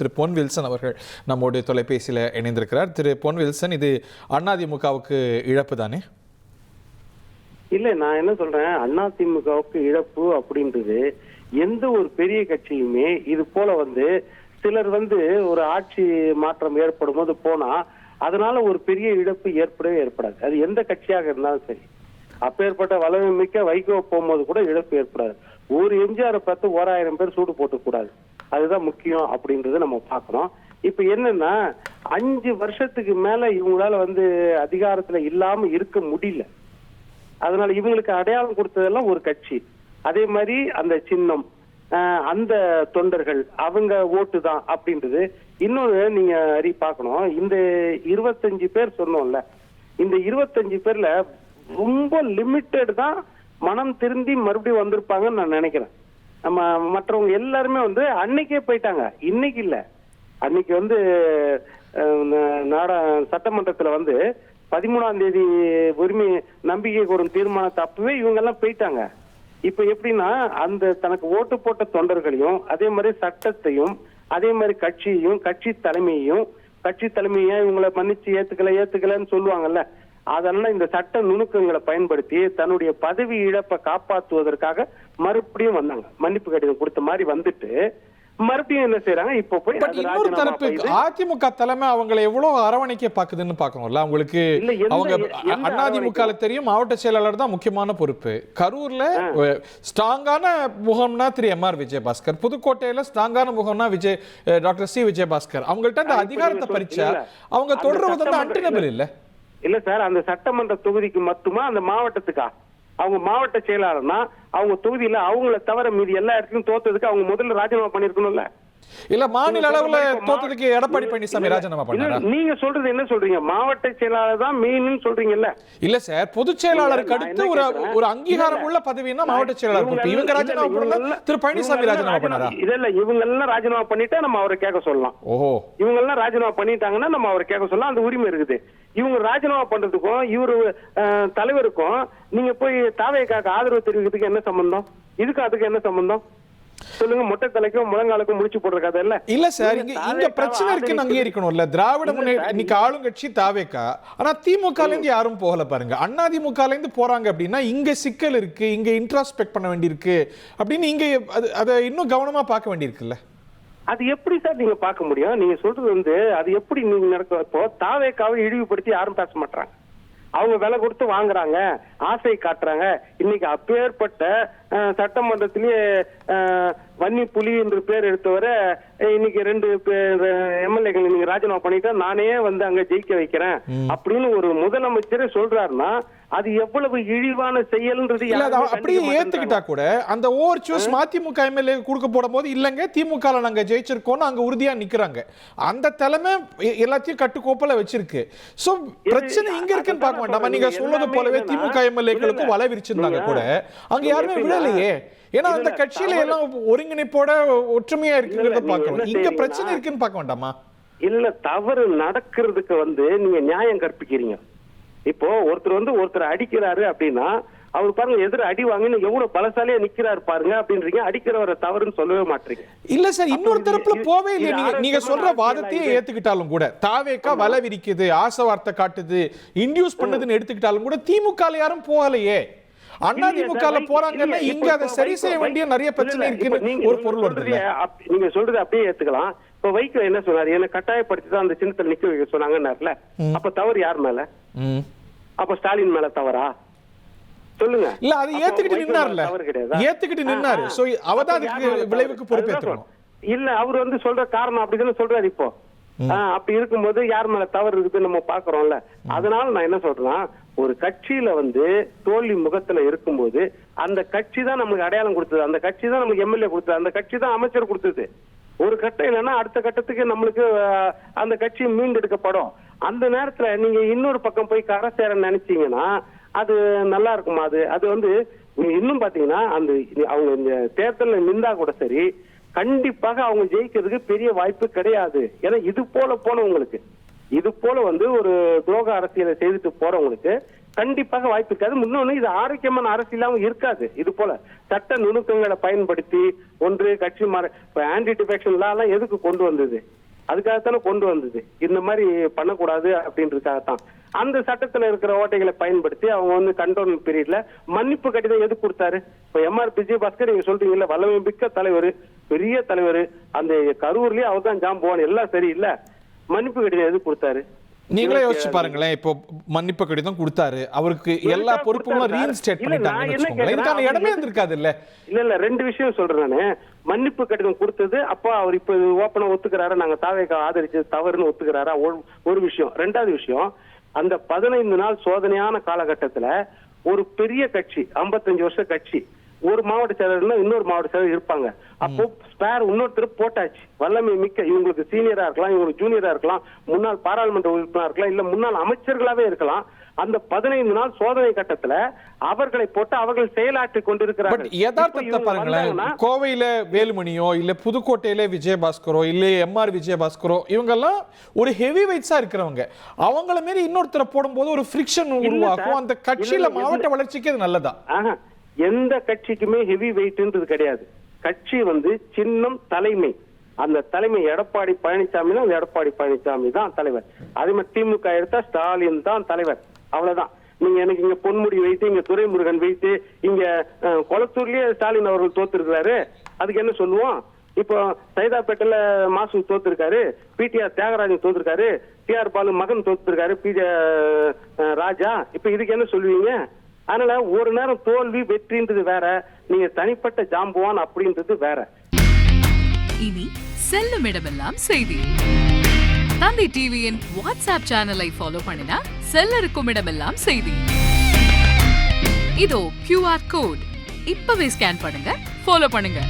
திரு பொன் Wilson அவர்கள் நம்முடைய தொலைபேசியில் இணைந்திருக்கிறார். திரு பொன் வில்சன், இது அதிமுகவுக்கு இழப்பு தானே? இல்ல, நான் என்ன சொல்றேன், அதிமுகவுக்கு இழப்பு அப்படின்றது எந்த ஒரு பெரிய கட்சியுமே இது போல சிலர் ஒரு ஆட்சி மாற்றம் ஏற்படும் போது போனா அதனால ஒரு பெரிய இழப்பு ஏற்படவே ஏற்படாது. அது எந்த கட்சியாக இருந்தாலும் சரி. அப்பேற்பட்ட வலிமை மிக்க வைகோ போகும்போது கூட இழப்பு ஏற்படாது. ஒரு எம்ஜிஆரை பார்த்து 1000 பேர் சூடு போட்டு கூடாது. அதுதான் முக்கியம் அப்படின்றது நம்ம பார்க்கணும். இப்ப என்னன்னா 5 வருஷத்துக்கு மேல இவங்களால அதிகாரத்துல இல்லாம இருக்க முடியல. அதனால இவங்களுக்கு அடையாளம் கொடுத்ததெல்லாம் ஒரு கட்சி. அதே மாதிரி அந்த சின்னம், அந்த தொண்டர்கள், அவங்க ஓட்டு தான் அப்படின்றது. இன்னொரு நீங்க பார்க்கணும், இந்த 25 பேர் சொன்னோம்ல, இந்த 25 பேர்ல ரொம்ப லிமிட்டட் தான் மனம் திருந்தி மறுபடியும் வந்திருப்பாங்கன்னு நான் நினைக்கிறேன். நம்ம மற்றவங்க எல்லாருமே அன்னைக்கே போயிட்டாங்க, இன்னைக்கு இல்ல. அன்னைக்கு சட்டமன்றத்துல 13ஆம் தேதி உரிமை நம்பிக்கை கோரும் தீர்மானத்தை அப்பவே இவங்க எல்லாம் போயிட்டாங்க. இப்ப எப்படின்னா அந்த தனக்கு ஓட்டு போட்ட தொண்டர்களையும், அதே மாதிரி சட்டத்தையும், அதே மாதிரி கட்சியையும், கட்சி தலைமையை இவங்களை மன்னிச்சு ஏத்துக்கலன்னு சொல்லுவாங்கல்ல, அதனால இந்த சட்ட நுணுக்கங்களை பயன்படுத்தி தன்னுடைய பதவி இழப்பை காப்பாற்றுவதற்காக மறுபடியும் வந்தாங்க. மன்னிப்பு கடிதம் கொடுத்த மாதிரி வந்துட்டு மறுபடியும் என்ன செய்யறாங்க, இப்ப போய் இன்னொரு தரப்பு அதிமுக தலைமை அவங்களை எவ்வளவு அரவணைக்க பாக்குதுன்னு பாக்கணும்ல. அவங்களுக்கு அவங்க அதிமுக தெரியும், மாவட்ட செயலாளர் தான் முக்கியமான பொறுப்பு. கரூர்ல ஸ்ட்ராங்கான முகம்னா திரு MR விஜயபாஸ்கர், புதுக்கோட்டையில ஸ்ட்ராங்கான முகம்னா டாக்டர் சி விஜயபாஸ்கர். அவங்கள்ட்ட அந்த அதிகாரத்தை பறிச்சா அவங்க தொடர்றது அன்டெனபிள் இல்ல. இல்ல சார், அந்த சட்டமன்ற தொகுதிக்கு மட்டுமா, அந்த மாவட்டத்துக்கா? அவங்க மாவட்ட செயலாளர்னா அவங்க தொகுதியில அவங்கள தவிர மீதி எல்லா இடத்துலயும் தோத்ததுக்கு அவங்க முதல்ல ராஜினாமா பண்ணிருக்கணும்ல. இல்ல, மாநில அளவுல தோத்ததுக்கு எடப்பாடி பழனிசாமி ராஜினாமா பண்ணாரா? நீங்க சொல்றது என்ன சொல்றீங்க? மாவட்ட செயலாளர் தான் மெயின்னு சொல்றீங்கல்ல. இல்ல சார், பொதுச் செயலாளருக்கு அடுத்து ஒரு அங்கீகாரம் உள்ள பதவினா மாவட்ட செயலாளர். இவங்க ராஜினாமா பண்ணல, திரு பழனிசாமி ராஜினாமா பண்ணாரா? இல்ல, இவங்க எல்லாம் ராஜினாமா பண்ணிட்டா நம்ம அவரை கேட்க சொல்லலாம். ஓஹோ, இவங்க எல்லாம் ராஜினாமா பண்ணிட்டாங்கன்னா நம்ம அவரை கேட்க சொல்லலாம், அந்த உரிமை இருக்குது. இவங்க ராஜினாமா பண்றதுக்கும் இவரு தலைவருக்கும் நீங்க போய் தாவேக்காக்கு ஆதரவு தெரிவிக்கிறதுக்கு என்ன சம்பந்தம்? அதுக்கு என்ன சம்பந்தம் சொல்லுங்க? மொட்டை தலைக்கும் முழங்காலுக்கும் முடிச்சு போடுற கதை இல்ல. இல்ல சார், இங்க பிரச்சனை இருக்குன்னு அங்கீகரிக்கணும்ல. திராவிட முன்னேற்ற இன்னைக்கு ஆளுங்கட்சி தாவேக்கா, ஆனா திமுகல இருந்து யாரும் போகல பாருங்க. அதிமுகல இருந்து போறாங்க அப்படின்னா இங்க சிக்கல் இருக்கு, இங்க இன்ட்ராஸ்பெக்ட் பண்ண வேண்டியிருக்கு அப்படின்னு இங்க அதை இன்னும் கவனமா பார்க்க வேண்டியிருக்குல்ல. அது எப்படி சார் நீங்க பார்க்க முடியும்? நீங்க சொல்றது அது எப்படி நீங்க நடக்கும்? இப்போ தாவேக்காவை இழிவுபடுத்தி யாரும் பேச மாட்டாங்க. அவங்க விலை கொடுத்து வாங்குறாங்க, ஆசை காட்டுறாங்க. இன்னைக்கு அப்பேற்பட்ட சட்டமன்றத்திலேயே வன்னி புலி என்று பேர் எடுத்தவரை இன்னைக்கு 2 எம்எல்ஏக்கள் நீங்க ராஜினாமா பண்ணிட்டா நானே அங்க ஜெயிக்க வைக்கிறேன் அப்படின்னு ஒரு முதலமைச்சரே சொல்றாருன்னா அது எவ்வளவு இழிவான செயல்ன்றது அப்படியே ஏத்துக்கிட்டா கூட அந்த ஓவர் சூஸ் மதிமுக எம்எல்ஏ கொடுக்க போடும் போது இல்லங்க திமுக நாங்க ஜெயிச்சிருக்கோம் அங்க உறுதியா நிக்கிறாங்க. அந்த தலைமை எல்லாத்தையும் கட்டுக்கோப்பல வச்சிருக்கு. சோ பிரச்சனை இங்க இருக்குன்னு பார்க்க வேண்டாமா? நீங்க சொல்றது போலவே திமுக எம்எல்ஏக்களுக்கு வலை விரிச்சிருந்தாங்க கூட அங்க யாருமே விடலையே. ஏன்னா அந்த கட்சியில எல்லாம் ஒருங்கிணைப்போட ஒற்றுமையா இருக்குங்கிறத பார்க்கணும். இங்க பிரச்சனை இருக்குன்னு பார்க்க வேண்டாமா? இல்ல, தவறு நடக்கிறதுக்கு நீங்க நியாயம் கற்பிக்கிறீங்க. இப்போ ஒருத்தர் அடிக்கிறாரு அப்படின்னா அவர் பாருங்க எதிர அடி வாங்கின்னு எவ்வளவு பலசாலியா நிக்கிறாரு பாருங்க அப்படின்றீங்க. அடிக்கிறவரை தவறுன்னு சொல்லவே மாட்டீங்க. இல்ல சார், இன்னொரு தரப்புல போவே இல்லையா? நீங்க சொல்ற வாதத்தையே ஏத்துக்கிட்டாலும் கூட தாவேக்கா வலை விரிக்குது, ஆசை வார்த்தை காட்டுது, இன்டியூஸ் பண்ணதுன்னு எடுத்துக்கிட்டாலும் கூட திமுக யாரும் போகலையே. அதிமுக போறாங்கன்னா இங்க அதை சரி செய்ய வேண்டிய நிறைய பிரச்சனை இருக்குன்னு ஒரு பொருள் வருது. நீங்க சொல்றது அப்படியே ஏத்துக்கலாம். இப்ப வைகோ என்ன சொன்னாரு, என்ன கட்டாயப்படுத்தி தான் அந்த சின்னத்துல நிக்க வைக்க சொன்னாங்கன்னாருல, அப்ப தவறு யார் மேல? அப்ப ஸ்டாலின் மேல தவறா? சொல்லுங்க. இல்ல, அது ஏத்துக்கிட்டு நின்னார்ல, ஏத்துக்கிட்டு நின்னாரு. சோ அவதான் அதுக்கு விளைவுக்கு பொறுப்பேற்கணும். இல்ல, அவர் சொல்ற காரணம் அப்படிதான் சொல்றாரு. இப்போ அப்படி இருக்கும்போது யார் மேல தவறு இருக்குன்னு நம்ம பாக்குறோம்ல. அதனால நான் என்ன சொல்றேன்னா, ஒரு கட்சியில தோல்வி முகத்துல இருக்கும்போது அந்த கட்சி தான் நமக்கு அடையாளம் கொடுத்தது, அந்த கட்சி தான் நமக்கு எம்எல்ஏ கொடுத்தது, அந்த கட்சி தான் அமைச்சர் கொடுத்தது. ஒரு கட்டம் இல்லைன்னா அடுத்த கட்டத்துக்கு நம்மளுக்கு அந்த கட்சி மீண்டெடுக்கப்படும். அந்த நேரத்துல நீங்க இன்னொரு பக்கம் போய் கரை சேர நினைச்சீங்கன்னா அது நல்லா இருக்குமா? அது இன்னும் பாத்தீங்கன்னா அவங்க இந்த தேர்தலில் நின்றா கூட சரி, கண்டிப்பாக அவங்க ஜெயிக்கிறதுக்கு பெரிய வாய்ப்பு கிடையாது. ஏன்னா இது போல போனவங்களுக்கு, இது போல ஒரு துரோக அரசியலை செய்துட்டு போறவங்களுக்கு கண்டிப்பாக வாய்ப்பு இருக்காது. இன்னொன்னு இது ஆரோக்கியமான அரசியலாவும் இருக்காது. இது போல சட்ட நுணுக்கங்களை பயன்படுத்தி ஒன்று கட்சி மாற இப்ப ஆன்டி டிஃபெக்ஷன் லா எல்லாம் எதுக்கு கொண்டு வந்தது? அதுக்காகத்தானே கொண்டு வந்தது. இந்த மாதிரி பண்ணக்கூடாது அப்படின்றதுக்காகத்தான். அந்த சட்டத்துல இருக்கிற ஓட்டைகளை பயன்படுத்தி அவங்க வந்து கண்டோன்மெண்ட் பீரியட்ல மன்னிப்பு கடிதம் எது கொடுத்தாரு? இப்ப எம்ஆர் விஜயபாஸ்கர் நீங்க சொல்றீங்கல்ல, வல்லமை மிக்க தலைவர், பெரிய தலைவர், அந்த கரூர்லயே அவர் தான் ஜாம்புவான், எல்லாம் சரி இல்ல, மன்னிப்பு கடிதம் எது கொடுத்தாரு? நீங்களே யோசிச்சு பாருங்களேன். இப்போ மன்னிப்பு கடிதம் கொடுத்தாரு, அவருக்கு எல்லா பொறுப்புகளும் ரீஇன்ஸ்டேட் பண்ணிட்டாங்கன்னு வச்சுக்கோங்களேன். இதுக்கான இடமே இருந்திருக்காது இல்ல. இல்ல ரெண்டு விஷயம் சொல்றேன் நானு. மன்னிப்பு கடிதம் கொடுத்தது அப்போ அவர் இப்ப ஓப்பனா ஒத்துக்கிறாரா, நாங்க தாவேக ஆதரிச்சது தவறுன்னு ஒத்துக்கிறாரா? ஒரு விஷயம். ரெண்டாவது விஷயம், அந்த 15 நாள் சோதனையான காலகட்டத்துல ஒரு பெரிய கட்சி, 55 வருஷ கட்சி, ஒரு மாவட்ட செயலர்னா இன்னொரு மாவட்ட செயலர் இருப்பாங்க. அப்போ ஸ்பேர் இன்னொருத்தர் போட்டாச்சு. வல்லமை மிக்க, இவங்களுக்கு சீனியரா இருக்கலாம், இவங்களுக்கு ஜூனியரா இருக்கலாம், முன்னாள் பாராளுமன்ற உறுப்பினரா இருக்கலாம், இல்ல முன்னாள் அமைச்சர்களாவே இருக்கலாம். அந்த 15 நாள் சோதனை கட்டத்துல அவர்களை போட்டு அவர்கள் செயலாற்றி கொண்டிருக்கிறார்கள். யதார்த்தத்தை பாருங்களேன். கோவையில வேலுமணியோ இல்ல புதுக்கோட்டையில விஜயபாஸ்கரோ இல்ல எம்ஆர் விஜயபாஸ்கரோ இவங்கெல்லாம் ஒரு ஹெவி வெயிட்ஸா இருக்கிறவங்க. அவங்கள மாரி இன்னொருத்தரை போடும்போது ஒரு ஃபிரிக்ஷன் உருவாகும். அந்த கட்சியில மாவட்ட வளர்ச்சிக்கு அது நல்லதா? எந்த கட்சிக்குமே ஹெவி வெயிட்ன்றது கிடையாது. கட்சி வந்து சின்னம், தலைமை. அந்த தலைமை எடப்பாடி பழனிசாமினா எடப்பாடி பழனிசாமி தான் தலைவர். அதே மாதிரி திமுக எடுத்தா ஸ்டாலின் தான் தலைவர். அவ்வளவுதான். நீங்க எனக்கு இங்க பொன்முடி வைத்து, இங்க துரைமுருகன் வைத்து, இங்க கொளத்தூர்லயே ஸ்டாலின் அவர்கள் தோத்துருக்கிறாரு, அதுக்கு என்ன சொல்லுவோம்? இப்போ சைதாப்பேட்டையில மாசு தோத்துருக்காரு, பிடிஆர் தியாகராஜன் தோத்துருக்காரு, டிஆர் பாலு மகன் தோத்துருக்காரு, ராஜா. இப்ப இதுக்கு என்ன சொல்லுவீங்க? அதனால ஒரு நேரம் தோல்வி வெற்றின்றது வேற, நீங்க தனிப்பட்ட ஜாம்புவான் அப்படின்றது வேற. இனி செல்லும் இடமெல்லாம் செய்தி. தந்தி டிவியின் வாட்ஸ்அப் சேனலை ஃபாலோ பண்ணினா செல்ல இருக்கும் இடமெல்லாம் செய்தி. இதோ QR கோட், இப்பவே ஸ்கேன் பண்ணுங்க, ஃபாலோ பண்ணுங்க.